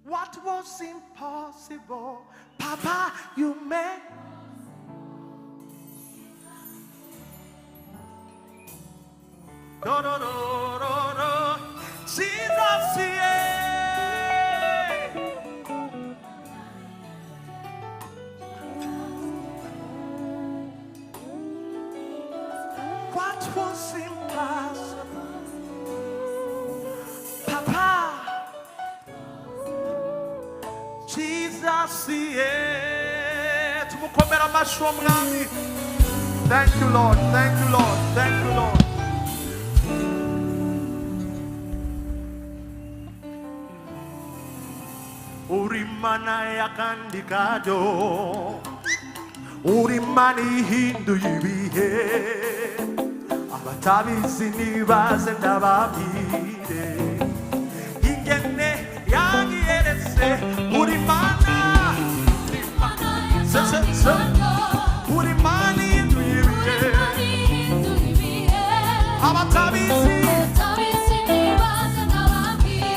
What was impossible, Papa, you made. No, no, no, no, no. Jesus, yeah. What was impossible, Papa, Jesus, yeah. Tumukomera amashyi umwami. Thank you, Lord. Thank you, Lord. Thank you, Lord. Urimana yakandikado, urimani hindu ibihe, abatabizi nibaze ndababwire, ingene yangiyeretse, urimana, urimani hindu ibihe, abatabizi nibaze ndababwire.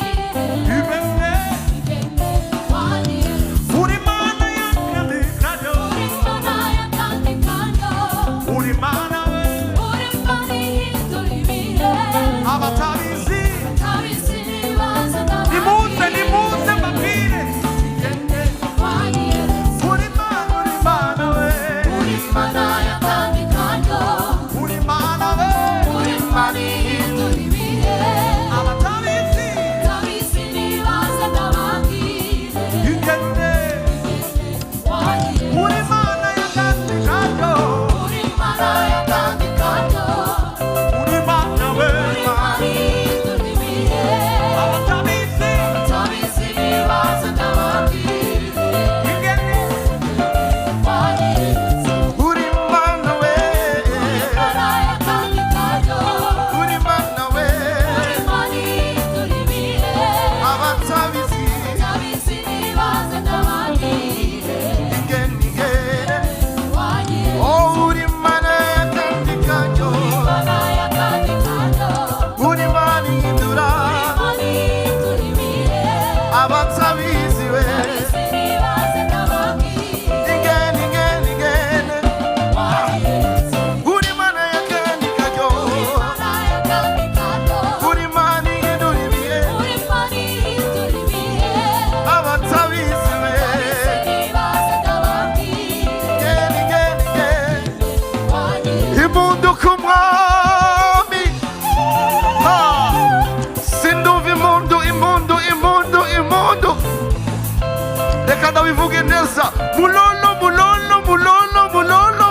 Cada vivuge neza mulolo mulolo mulolo mulolo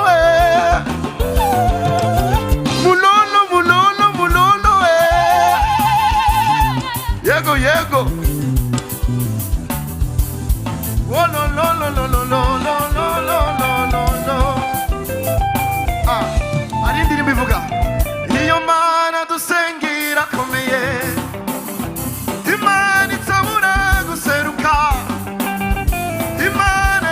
mulolo mulolo mulolo yego yego oh no no no no no no no no no no no arindi bivuga iyo mana dusengira komeye imana itabura guseruka Imana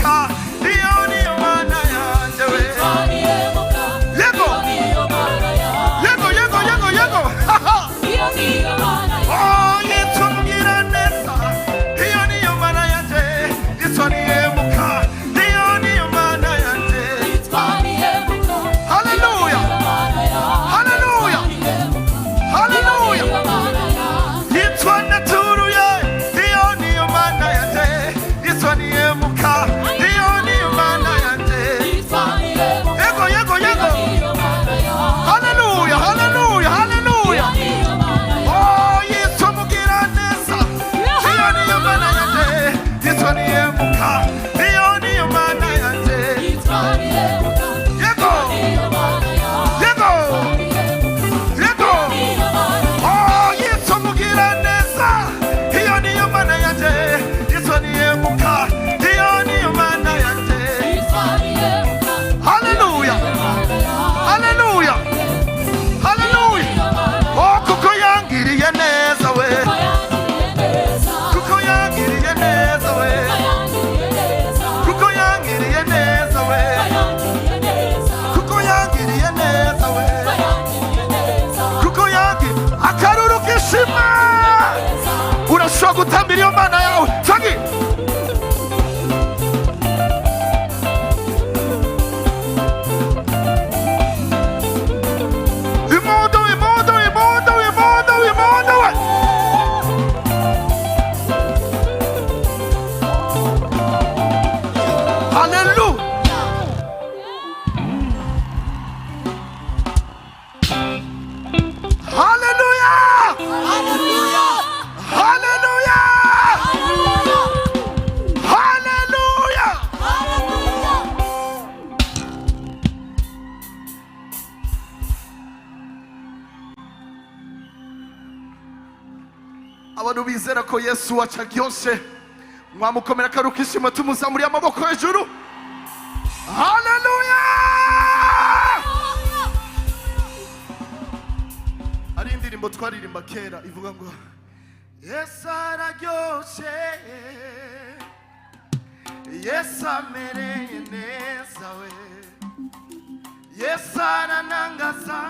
nihemuka iyo niyo mana yanjye we yego yego yego yego yego oh yitwa mugiraneza iyo niyo mana yanjye yitwa nihemuka iyo niyo mana yanjye haleluya haleluya haleluya yitwa naturuye iyo niyo mana yanjye yitwa nihemuka iyo niyo mana yanjye yego yego yego haleluya haleluya haleluya oh yitwa mugiraneza iyo niyo mana yanjye yitwa nihemuka iyo niyo mana yanjye yego yego yego oh yitwa mugiraneza iyo niyo mana yanjye yitwa nihemuka iyo niyo mana yanjye haleluya haleluya haleluya oh kuko yangiriye neza we kuko yangiriye neza we kuko yangiriye neza we kuko yangiriye neza we kuko yangiriye akaruru kishima urashobora gutambira iyo mana yawe tangi imodo imodo imodo imodo imodo we haleluya haleluya haleluya haleluya abantu bizera ko Yesu wacu aryoshe mwamukomera karukishima tumuzamuriye amaboko hejuru haleluya ari indirimbo twaririmba kera ivuga ngo Yesu araryoshe Yesu amereye neza we Yesu aranangaza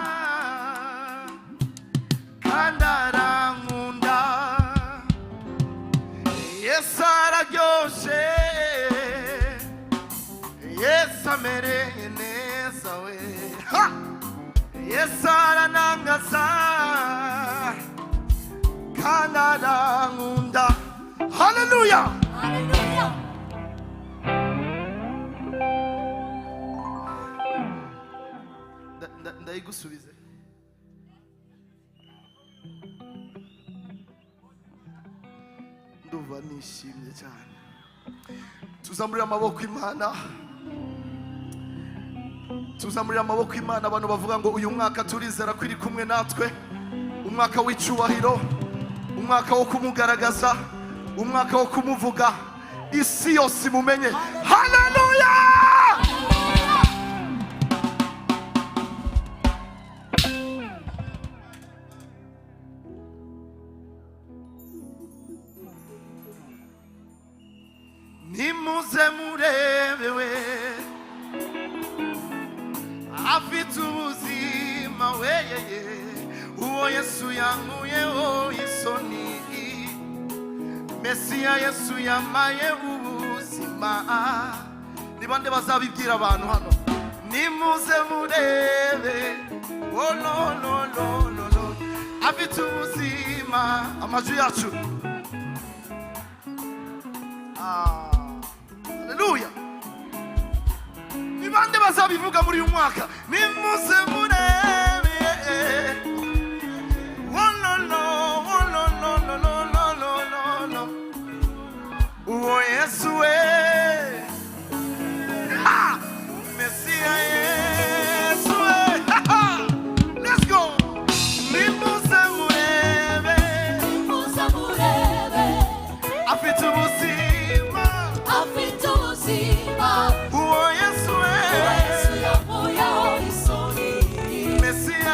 kandi arankunda Yesu araryoshe Yesu amereye neza we ha! Yesu aranangaza kandi arankunda haleluya ndayigusubize ndumva nishimye cyane tuzamurira amaboko Imana tuzamurira amaboko Imana abantu bavuga ngo uyu mwaka turizera ko iri kumwe natwe umwaka w'icyubahiro umwaka wo kumugaragaza umwaka wo kumuvuga isi yose imumenye haleluya nimuze murebewe afite ubuzima weyeye uwo Yesu yankuyeho isoni Mesiya Yesu yamaye ubuzima ni bande bazabibwira abantu hano nimuze murebe oh no no no no no afite ubuzima amajwi yacu haleluya ni bande bazabivuga muri uyu mwaka nimuze murebe oh no no oh no no no no no no no oh Yesu we ha Mesiya Yesu we let's go nimuze murebe afite ubuzima oh Yesu we Mesiya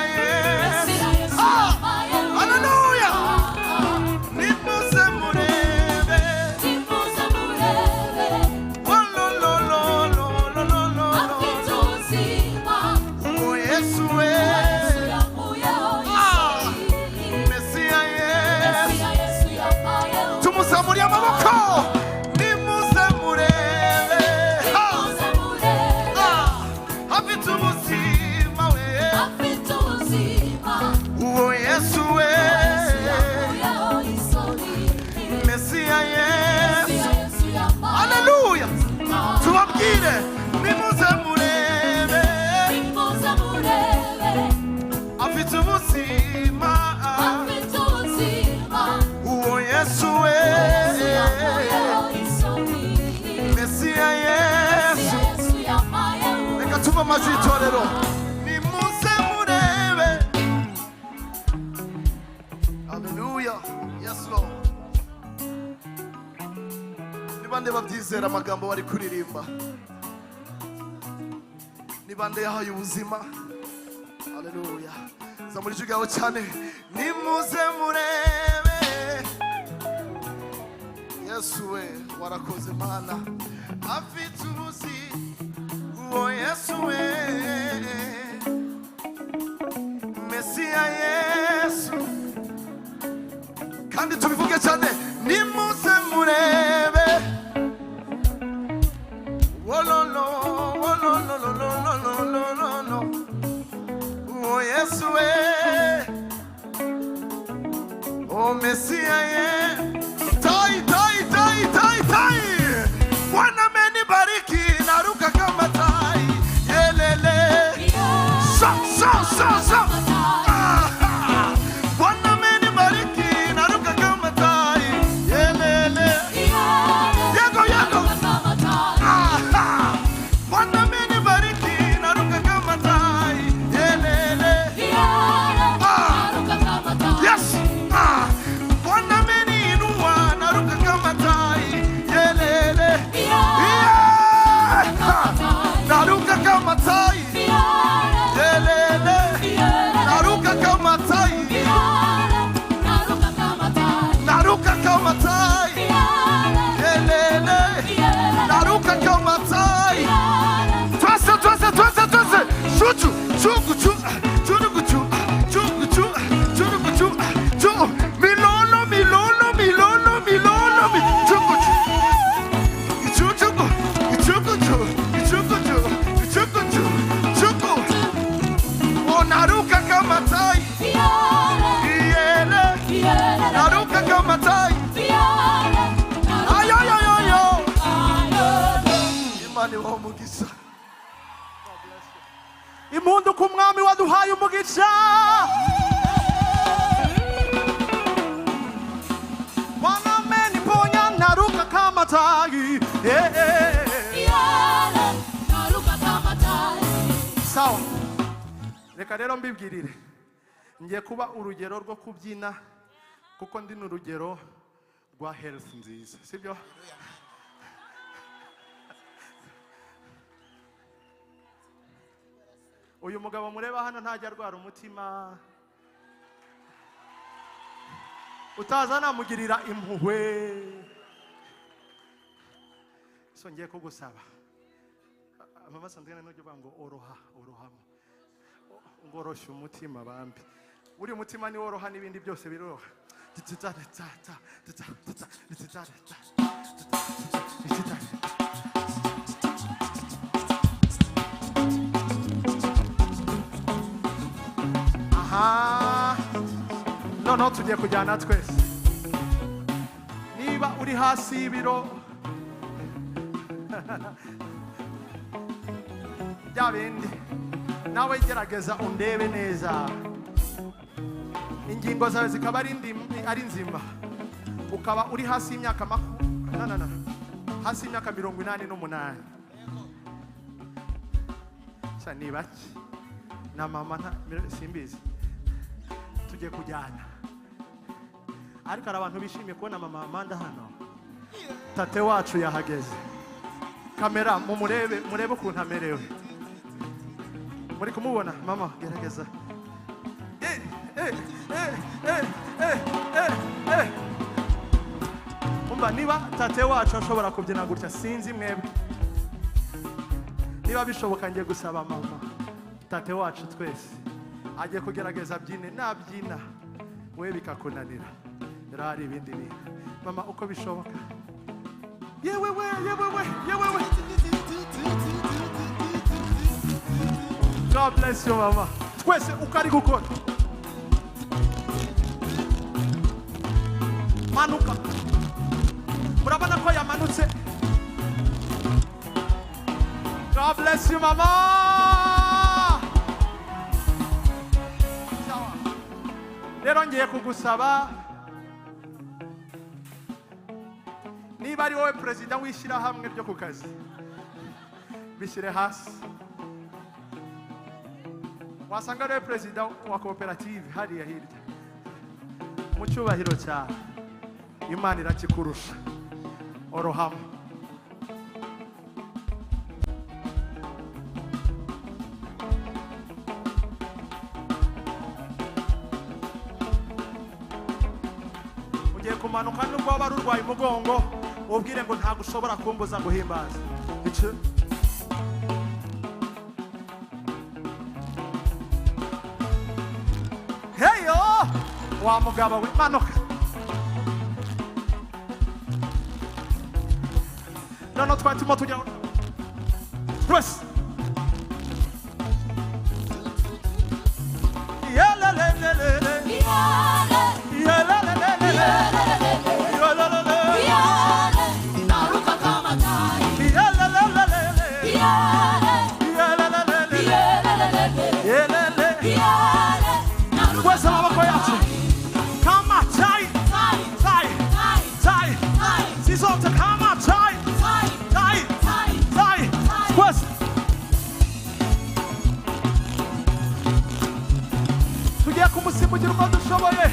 babyizera amagambo bari kuririmba? Ni bande yahaye ubuzima? Haleluya. Zamuri ijwi cyane. Nimuze murebe. Yesu we warakoze Mana. Afite ubuzi. Uwo Yesu we. Mesiya Yesu. Kandi tubivuge cyane. Nimuze murebe. Wololo, wololo, lolo. Oh Yesu we. Oh Mesiya ye. Tai. Bwana amenibariki naruka kama tai. Yelele. So. Bwana amenibariki naruka kama tai. Yelele. Yego. Bwana amenibariki naruka kama tai. Yelele. Yes. Bwana ameniinua naruka kama tai. Yelele. Naruka kama tai. Yelele. Naruka kama tai. Naruka kama tai. Yelele. Naruka kama tai. Twese. Chuchu. Milolo. Oh, naruka kama tai. Naruka kama tai. Ayo. Imani wa umugisha. Imundu kumwami waduhaye umugisha. Bwana ameniponya naruka kama tai. Naruka kama tai. Sawa. Reka rero mbibwirire. Ngiye kuba urugero rwo kubyina kuko ndi n'urugero rwa health nziza. Sibyo? Uyu mugabo mureba hano ntajya arwara umutima. Utaza namugirira impuhwe. So ngiye kugusaba. Mama Sandrine n'ujye bango orohamo. Ngorosha umutima bambi. Uri umutima ni woroha n'ibindi byose biroha. Aha. No tugiye kujyana twese. Niba uri hasi y'ibiro byabindi nawe gerageza undebe neza. Ingingo zawe zikaba ari nzima. Ukaba uri hasi y'imyaka hasi y'imyaka 88. Sani baki na mama simbizi. Tugiye kujyana. Ariko abantu bishimiye kubona mama Amanda hano. Tate wacu yahageze. Kamera murebe ukuntu amerewe. Muri kumubona mama gerageza. Umva niba tate wacu ashobora kubyina gutya sinzi mwebwe. Niba bishoboka ngiye gusaba mama tate wacu twese agiye kugerageza byine nabyina we bikakunanira. Rari ibindi bintu mama uko bishoboka. Yewe. God bless you mama. Twese ukari gukora. Manuka. Murabona ko yamanutse. God bless you mama. Rero ngiye kugusaba niba ari wowe president wishira hamwe ryo ku kazi bishyire hasi. Wasanga ari president wa cooperative hariya hirya mu cyubahiro cyawe. Imana irakikurusha. Orohamo. kumanuka nubwo waba urwaye umugongo ubwire ngo ntabwo ushobora kumbuza guhimbaza. Heyo wa mugabo we manuka. None twatimo tujya twese. Tugiye kumusimbukira uko dushoboye.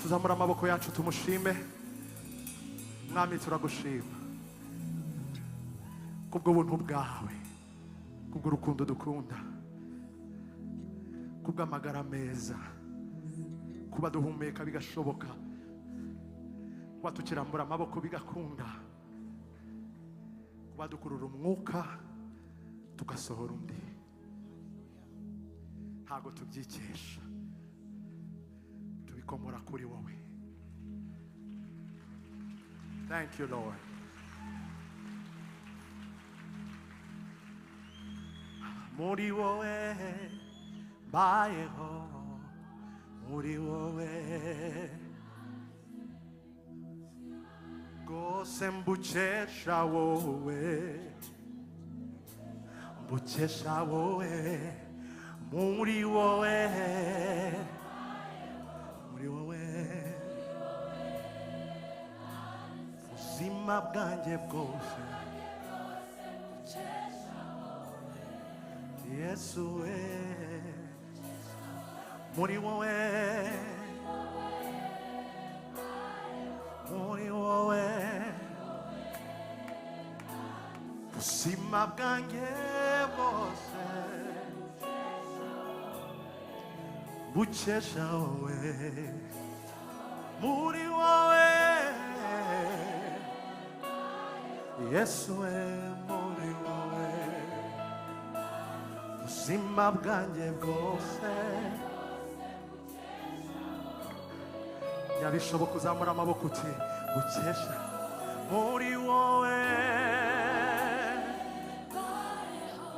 Tuzamura amaboko yacu tumushime. Mwami turagushima kubwo buntu bwawe, kubwo urukundo dukunda, kubwo amagara meza, kuba duhumeka bigashoboka, kuba tukirambura amaboko bigakunda, kuba dukurura umwuka tugasohora undi. Ntago tubyikesha, tubikomora kuri wowe. Thank you, Lord. Muri wowe mbayeho, muri wowe rwose mbukesha wowe, mbukesha wowe, muri wowe, muri wowe ubuzima bwanjye bwose. Yesu we, muri wowe, muri wowe ubuzima bwanjye bwose bukesha wowe, muri wowe Yesu we, muri wowe ubuzima bwanjye bwose. Yabishoboka uzamura amaboko uti bukesha muri wowe,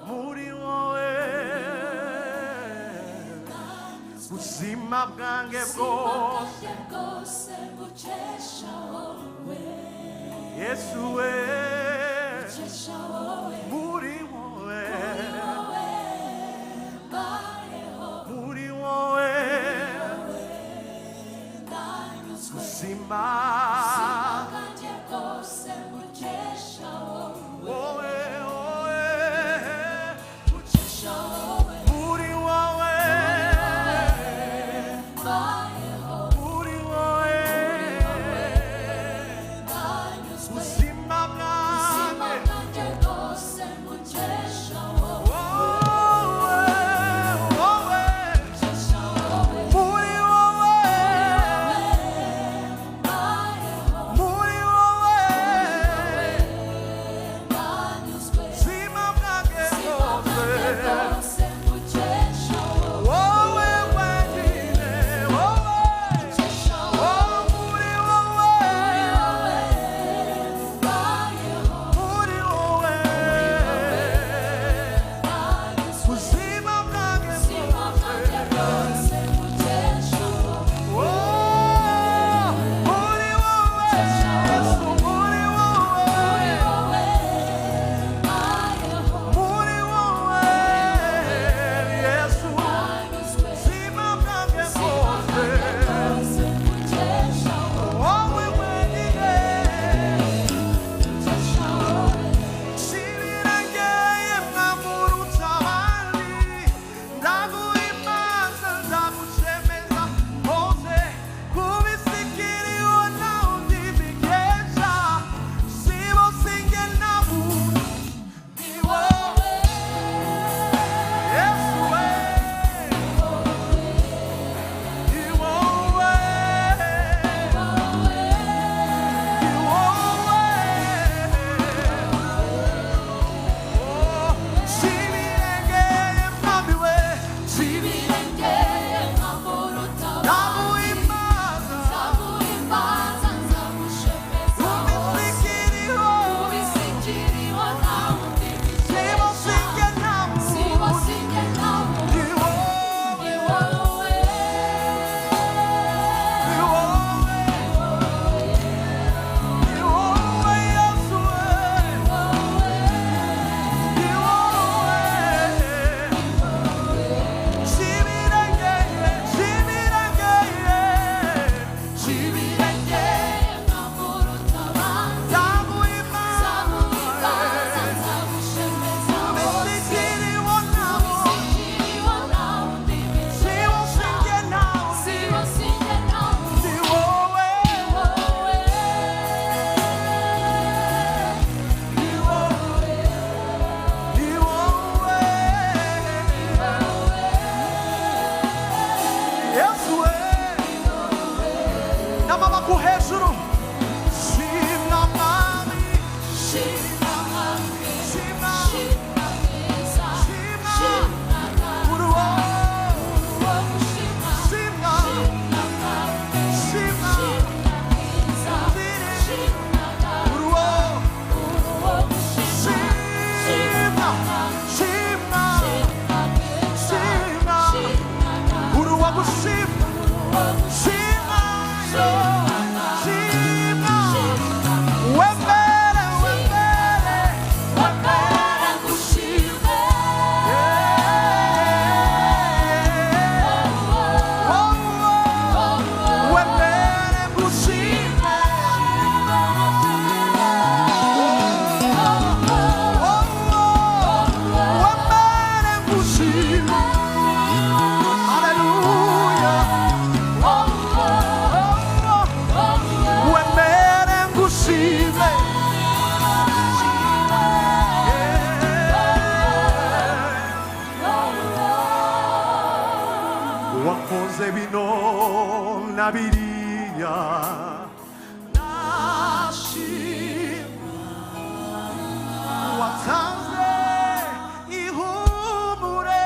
muri wowe ubuzima bwanjye bwose Yesu we, muri wowe, muri wowe ubuzima ku hejuru shimwa mwami shimwa shimwa uruwo shimwa shimwa uruwo shimwa shimwa shimwa uruwo gushimwa shimwa yo shimwa wembere wembere wembere gushimwe wembere gushimwe wembere gushimwe haleluya wembere gushimwe wakoze bino na biriya nashimwe watanze ihumure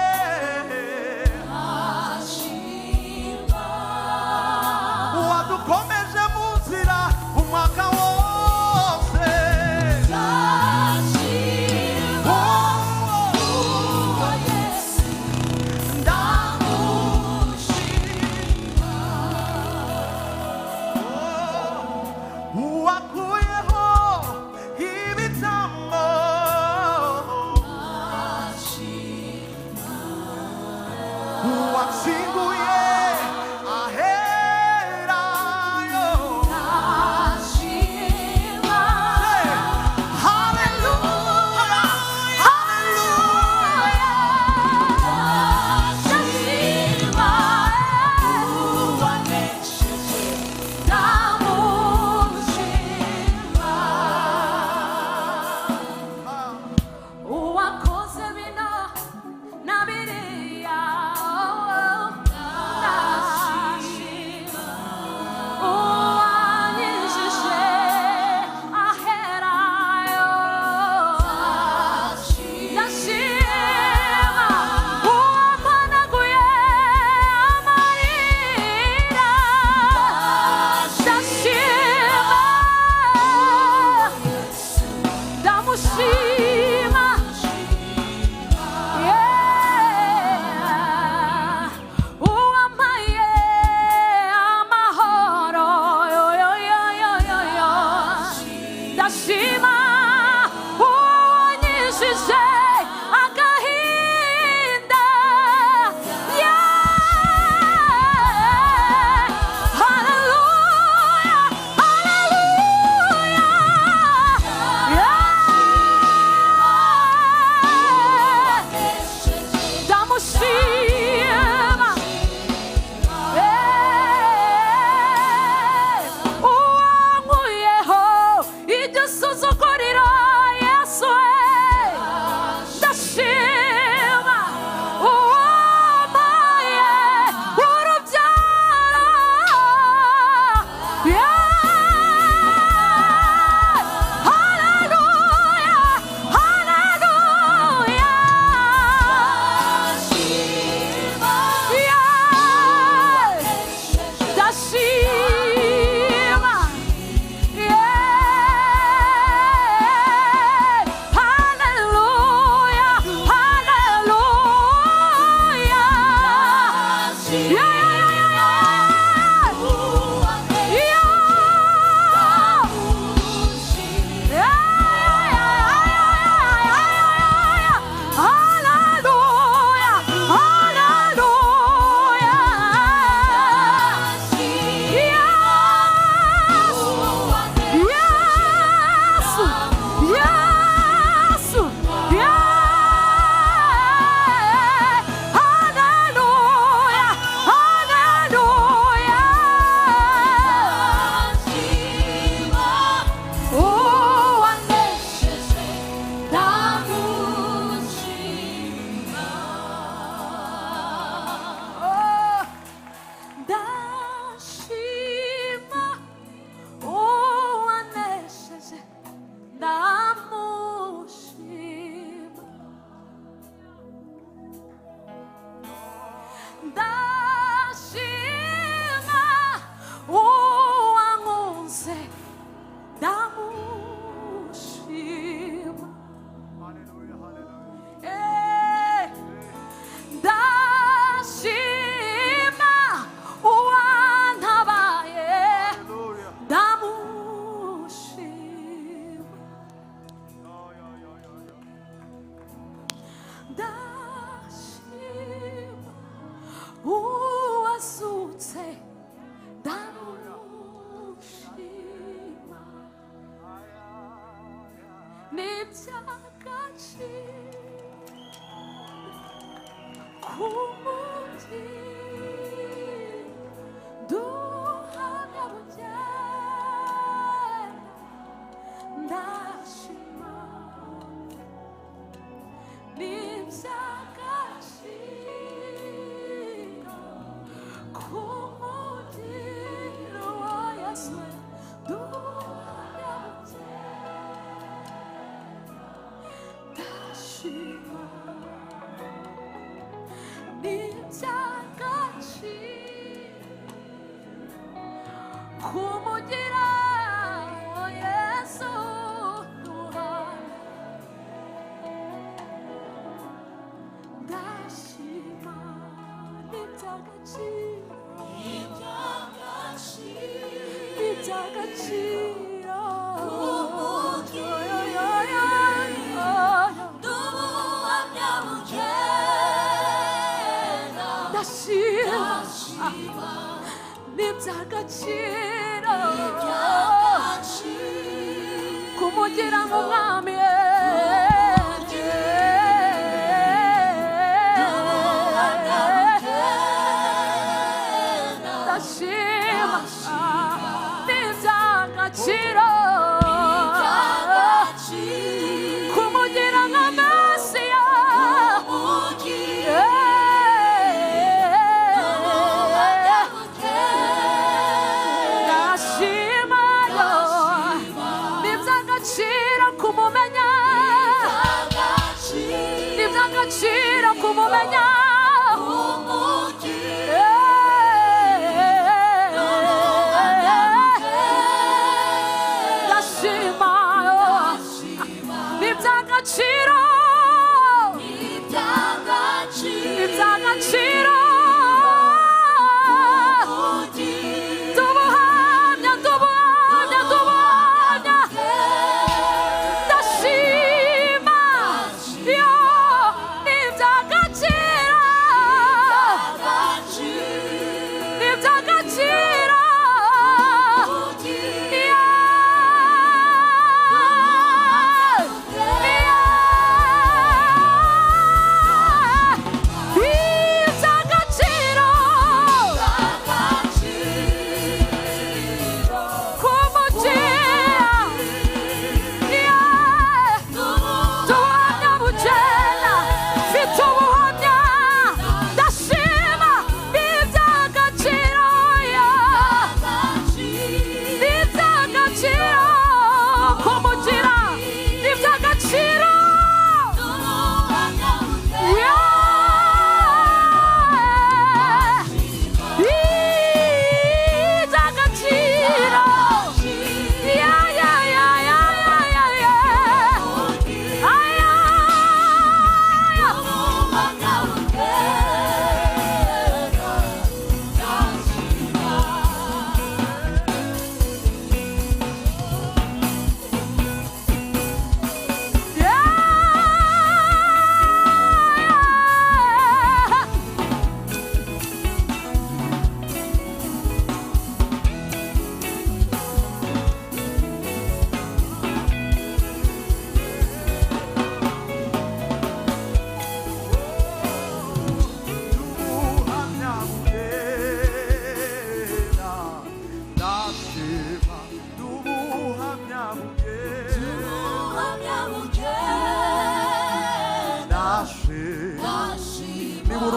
wadukomeje mu nzira umwaka wose wakuyeho ibitambo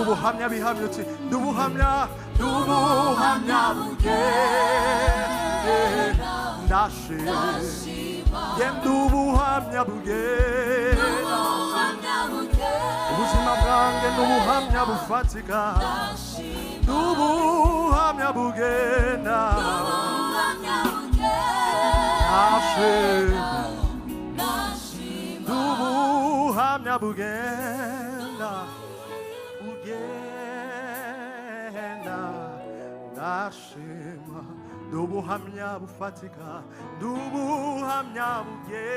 ubuhamya bihamya uti ndubuhamya buke ndashima ye ndubuhamya buke ubuzima bwanjye ndubuhamya bufatika ndubuhamya bugenda ndashima ndubuhamya bugenda ndashima ndubuhamya bufatika ndubuhamya bugenda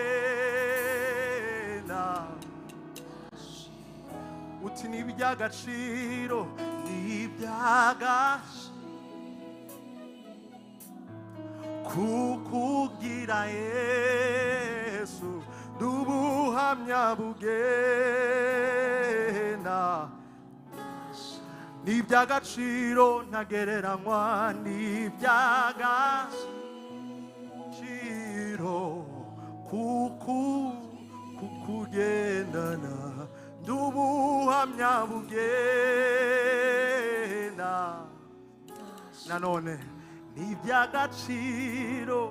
uti ni iby'agaciro kukugira Yesu ubuhamya bugena n'iby'agaciro ntagereranywa n'iby'agaciro kukugendana n'ubuhamya bugena nanone n'iby'agaciro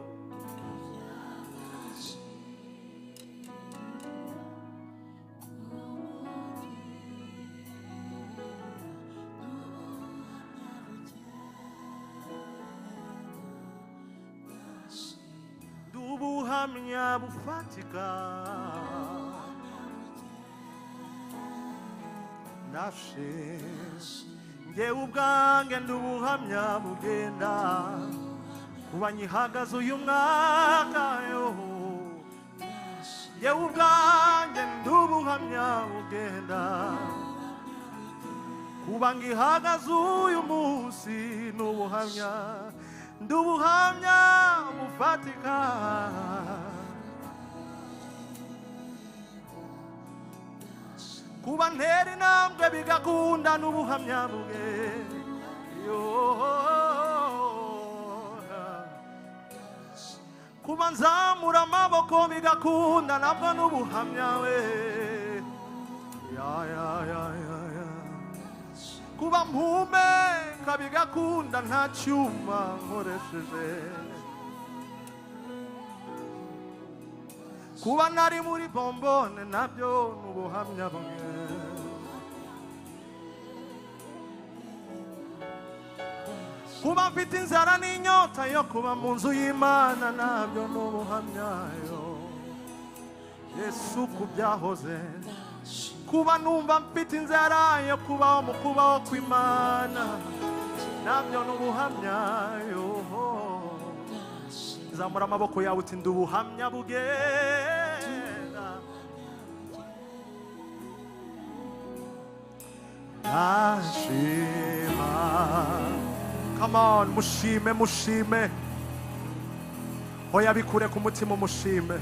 ubuhamya bufatika nashe ngewe ubwange ndubuhamya bugenda kuba nyihagaze uyu mwaka yo ngewe ubwange ndubuhamya bugenda kuba ngihagaze uyu munsi n'ubuhamya ndubuhamya bufatika kuba ntera intambwe bigakunda n'ubuhamya bwe kuba nzamura amaboko bigakunda nabwo n'ubuhamya we kuba mpumeka bigakunda nta cyuma nkoresheje kuba nari muri bombone nabyo n'ubuhamya bwe kuba mfite inzara n'inyota yo kuba mu nzu y'Imana nabyo n'ubuhamya yo Yesu kubyahoze kuba numva mfite inzara yo kubaho mu kubaho kw'Imana nabyo n'ubuhamya yo zamura amaboko yawe uti ndubuhamya bugenda nashima come on mushime oya bikure ku mutima umushime